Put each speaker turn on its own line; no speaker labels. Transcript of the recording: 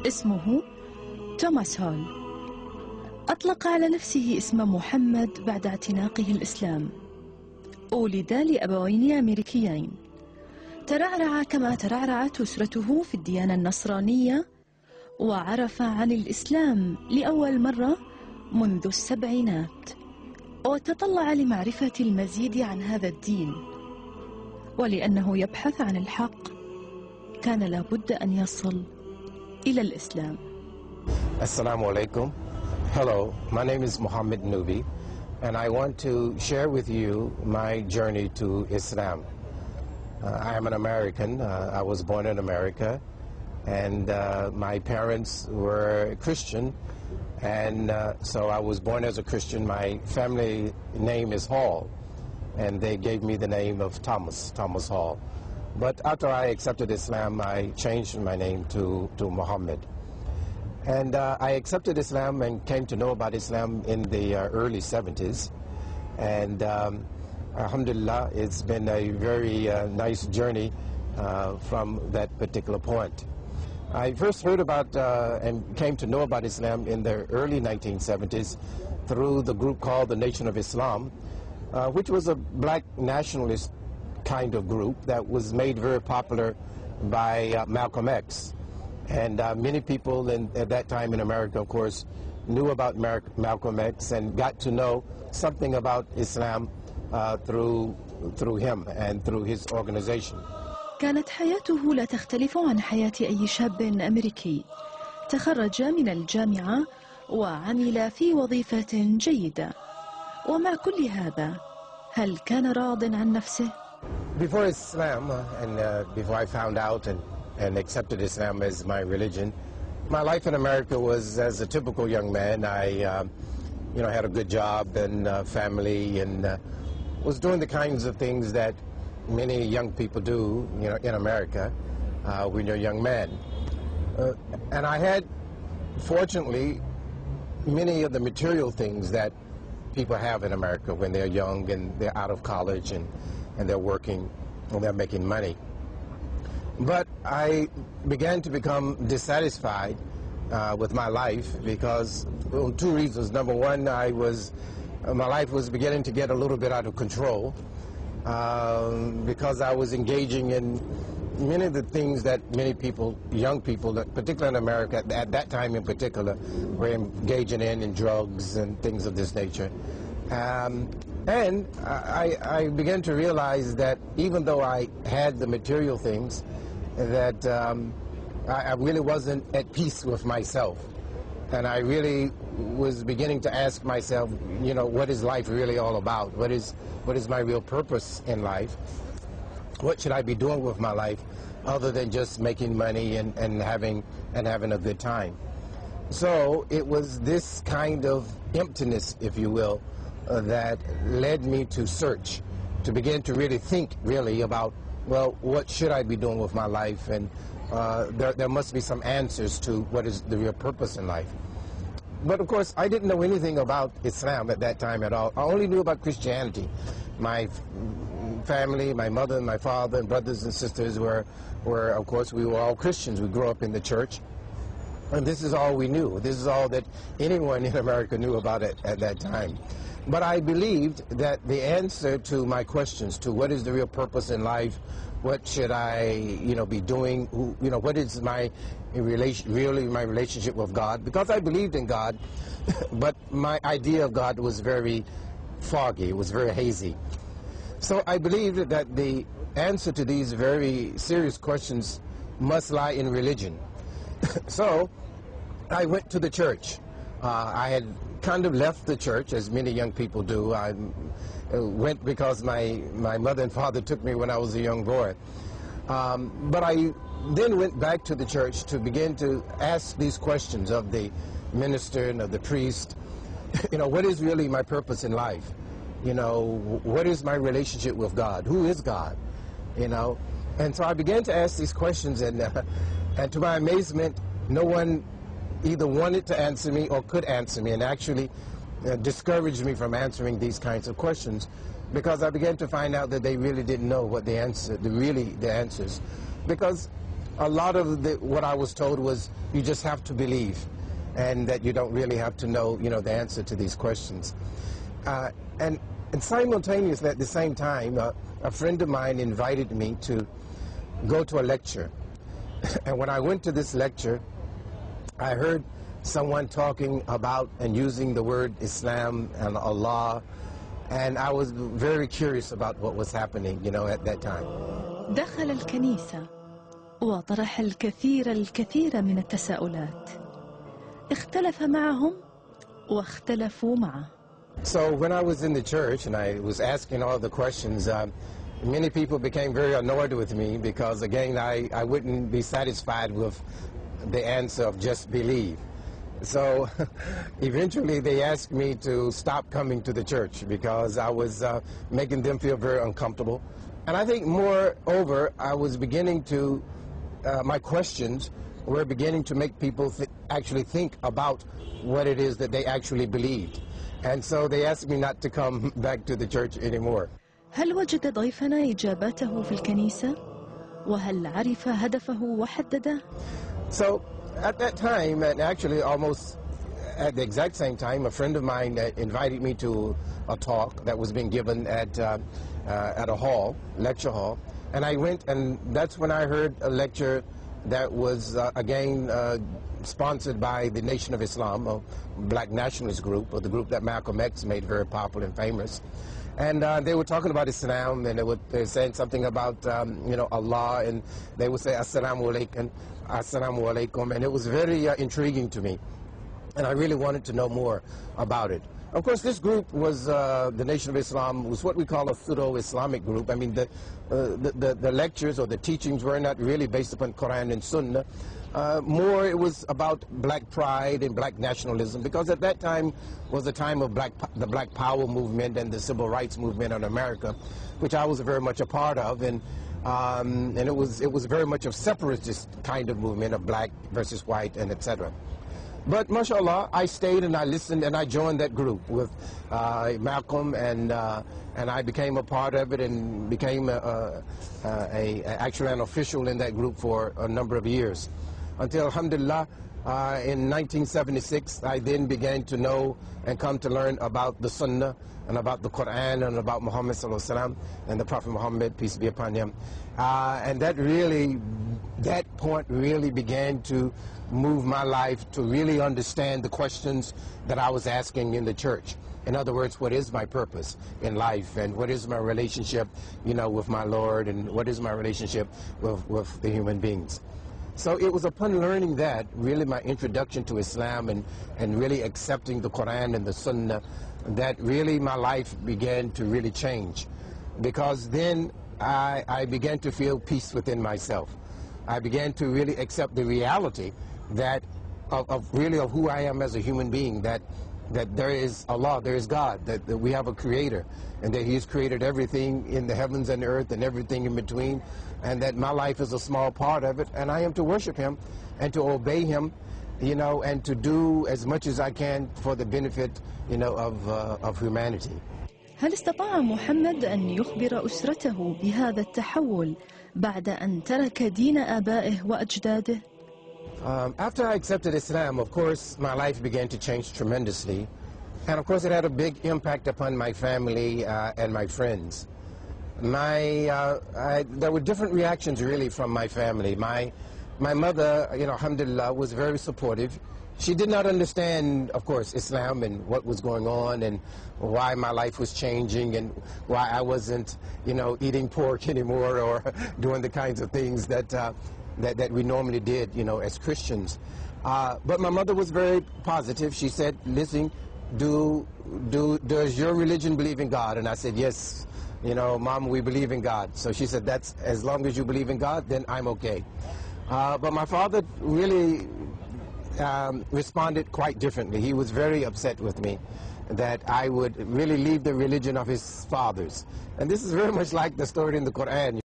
اسمه توماس هول. أطلق على نفسه اسم محمد بعد اعتناقه الإسلام. ولد لأبوين أمريكيين. ترعرع كما ترعرعت أسرته في الديانة النصرانية، وعرف عن الإسلام لأول مرة منذ السبعينات، وتطلع لمعرفة المزيد عن هذا الدين. ولأنه يبحث عن الحق كان لابد أن يصل إلى الإسلام.
Assalamu alaikum. Hello, my name is Muhammad Nubi, and I want to share with you my journey to Islam. I am an American. I was born in America, and my parents were Christian, and so I was born as a Christian. My family name is Hall, and they gave me the name of Thomas Hall. But after I accepted Islam, I changed my name to Muhammad. And I accepted Islam and came to know about Islam in the early 70s. And alhamdulillah, it's been a very nice journey from that particular point. I first heard about and came to know about Islam in the early 1970s through the group called the Nation of Islam, which was a black nationalist kind of group that was made very popular by Malcolm X. And many people at that time in America, of course, knew about Malcolm X and got to know something about Islam through him and through his organization.
كانت حياته لا تختلف عن حياة أي شاب أمريكي. تخرج من الجامعة وعمل في وظيفة جيدة. ومع كل هذا، هل كان راض عن نفسه؟
Before Islam, and before I found out and accepted Islam as my religion, my life in America was as a typical young man. I, had a good job and family, and was doing the kinds of things that many young people do, in America when you're a young man. And I had, fortunately, many of the material things that people have in America when they're young and they're out of college and they're working and they're making money. But I began to become dissatisfied with my life because of two reasons. Number one, my life was beginning to get a little bit out of control because I was engaging in many of the things that many people, young people, particularly in America at that time in particular, were engaging in drugs and things of this nature. And I began to realize that even though I had the material things, that I really wasn't at peace with myself. And I really was beginning to ask myself, what is life really all about? What is my real purpose in life? What should I be doing with my life other than just making money and having a good time? So it was this kind of emptiness, if you will, that led me to search, to begin to really think about, well, what should I be doing with my life? And there must be some answers to what is the real purpose in life. But of course, I didn't know anything about Islam at that time at all. I only knew about Christianity. My family, my mother and my father and brothers and sisters were of course, we were all Christians. We grew up in the church. And this is all we knew. This is all that anyone in America knew about it at that time. But I believed that the answer to my questions, to what is the real purpose in life, what should I, be doing, what is my relationship with God, because I believed in God, but my idea of God was very foggy, it was very hazy. So I believed that the answer to these very serious questions must lie in religion. So I went to the church. I had kind of left the church, as many young people do. I went because my mother and father took me when I was a young boy. But I then went back to the church to begin to ask these questions of the minister and of the priest. What is really my purpose in life? What is my relationship with God? Who is God? And so I began to ask these questions, and to my amazement, no one either wanted to answer me or could answer me, and actually discouraged me from answering these kinds of questions, because I began to find out that they really didn't know what the answers. Because a lot of what I was told was you just have to believe, and that you don't really have to know, the answer to these questions. And simultaneously, at the same time, a friend of mine invited me to go to a lecture. And when I went to this lecture, I heard someone talking about and using the word Islam and Allah, and I was very curious about what was happening, at that time.
دخل الكنيسة وطرح الكثير من التساؤلات. اختلف معهم واختلفوا معه.
So when I was in the church and I was asking all the questions, many people became very annoyed with me because, again, I wouldn't be satisfied with the answer of just believe. So eventually they asked me to stop coming to the church because I was making them feel very uncomfortable. And I think moreover, I was beginning to, my questions were beginning to make people actually think about what it is that they actually believed. And so they asked me not to come back to the church anymore.
هل وجد ضيفنا إجابته في الكنيسة؟ وهل عرف هدفه وحدده؟
So at that time, and actually almost at the exact same time, a friend of mine invited me to a talk that was being given at a hall, lecture hall. And I went, and that's when I heard a lecture that was, again, sponsored by the Nation of Islam, a black nationalist group, or the group that Malcolm X made very popular and famous. And they were talking about Islam, and they were saying something about, Allah, and they would say, Assalamu alaikum, Assalamu alaikum, and it was very intriguing to me. And I really wanted to know more about it. Of course, this group was, the Nation of Islam, was what we call a pseudo-Islamic group. I mean, the lectures or the teachings were not really based upon Quran and Sunnah. More it was about black pride and black nationalism, because at that time was the time of the Black Power movement and the Civil Rights movement in America, which I was very much a part of, and it was very much a separatist kind of movement of black versus white and etc. But mashallah, I stayed and I listened and I joined that group with Malcolm, and I became a part of it and became actually an official in that group for a number of years. Until, alhamdulillah, in 1976, I then began to know and come to learn about the Sunnah and about the Quran and about Muhammad sallallahu alaihi wasallam and the Prophet Muhammad, peace be upon him. And that point really began to move my life to really understand the questions that I was asking in the church. In other words, what is my purpose in life, and what is my relationship, with my Lord, and what is my relationship with the human beings. So it was upon learning that, really my introduction to Islam and really accepting the Quran and the Sunnah, that really my life began to really change. Because then I began to feel peace within myself. I began to really accept the reality that of who I am as a human being, that there is Allah, there is God, that we have a creator, and that He's created everything in the heavens and the earth and everything in between, and that my life is a small part of it, and I am to worship Him and to obey Him, and to do as much as I can for the benefit, of humanity.
هل استطاع محمد أن يخبر أسرته بهذا التحول بعد أن ترك دين آبائه وأجداده؟
After I accepted Islam, of course, my life began to change tremendously. And of course, it had a big impact upon my family and my friends. There were different reactions, really, from my family. My mother, alhamdulillah, was very supportive. She did not understand, of course, Islam and what was going on and why my life was changing and why I wasn't, eating pork anymore or doing the kinds of things that we normally did, as Christians. But my mother was very positive. She said, listen, does your religion believe in God? And I said, yes, Mom, we believe in God. So she said, that's, as long as you believe in God, then I'm okay. But my father really responded quite differently. He was very upset with me that I would really leave the religion of his fathers. And this is very much like the story in the Quran,